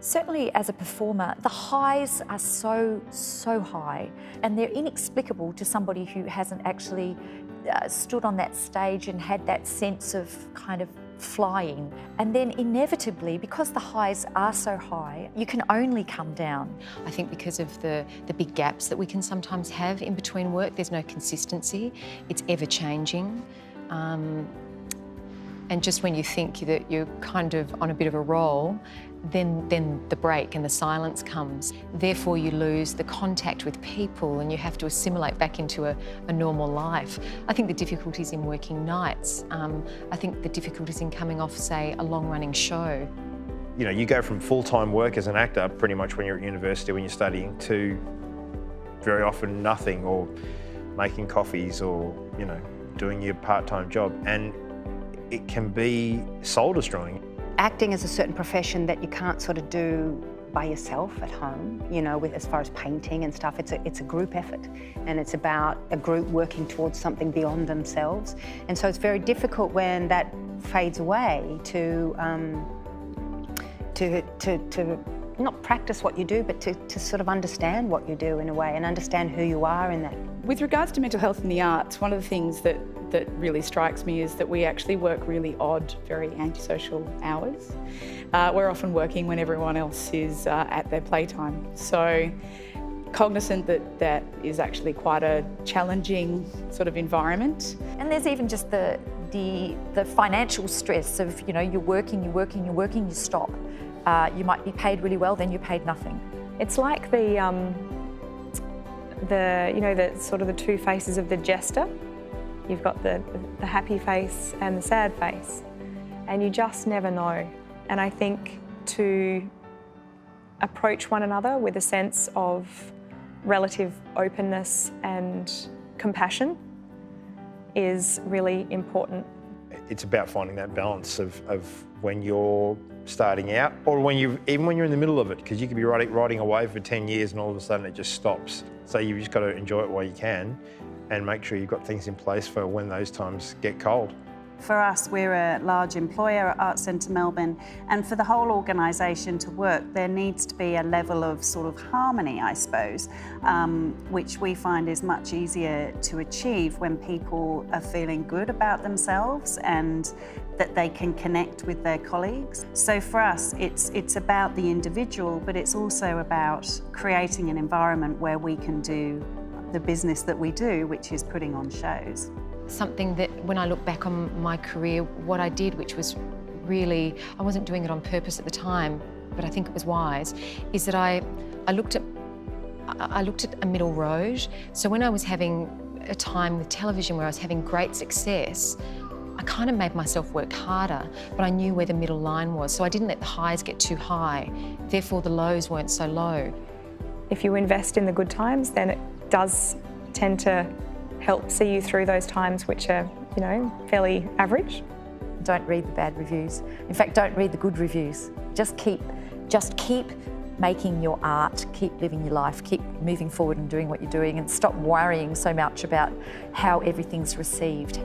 Certainly as a performer, the highs are so high, and they're inexplicable to somebody who hasn't actually stood on that stage and had that sense of kind of flying. And then inevitably, because the highs are so high, you can only come down. I think because of the big gaps that we can sometimes have in between work, there's no consistency, it's ever changing. And just when you think that you're kind of on a bit of a roll, then the break and the silence comes. Therefore, you lose the contact with people and you have to assimilate back into a normal life. I think the difficulties in working nights, I think the difficulties in coming off, say, a long-running show. You know, you go from full-time work as an actor, pretty much when you're at university, when you're studying, to very often nothing, or making coffees, or, you know, doing your part-time job. And it can be soul-destroying. Acting is a certain profession that you can't sort of do by yourself at home, you know, as far as painting and stuff. It's a group effort, and it's about a group working towards something beyond themselves. And so it's very difficult when that fades away to not practice what you do, but to sort of understand what you do in a way and understand who you are in that. With regards to mental health in the arts, one of the things that really strikes me is that we actually work really odd, very antisocial hours. We're often working when everyone else is at their playtime. So cognizant that is actually quite a challenging sort of environment. And there's even just the financial stress of, you know, you're working, you stop. You might be paid really well, then you're paid nothing. It's like the sort of the two faces of the jester. You've got the happy face and the sad face, and you just never know. And I think to approach one another with a sense of relative openness and compassion is really important. It's about finding that balance of when you're starting out, or even when you're in the middle of it, because you could be riding a wave for 10 years and all of a sudden it just stops. So you've just got to enjoy it while you can, and make sure you've got things in place for when those times get cold. For us, we're a large employer at Arts Centre Melbourne, and for the whole organisation to work, there needs to be a level of sort of harmony, I suppose, which we find is much easier to achieve when people are feeling good about themselves and that they can connect with their colleagues. So for us, it's about the individual, but it's also about creating an environment where we can do the business that we do, which is putting on shows. Something that, when I look back on my career, what I did, which was really, I wasn't doing it on purpose at the time, but I think it was wise, is that I looked at a middle road. So when I was having a time with television where I was having great success, I kind of made myself work harder, but I knew where the middle line was. So I didn't let the highs get too high, therefore the lows weren't so low. If you invest in the good times, then it does tend to help see you through those times which are, you know, fairly average. Don't read the bad reviews. In fact, don't read the good reviews. Just keep making your art, keep living your life, keep moving forward and doing what you're doing, and stop worrying so much about how everything's received.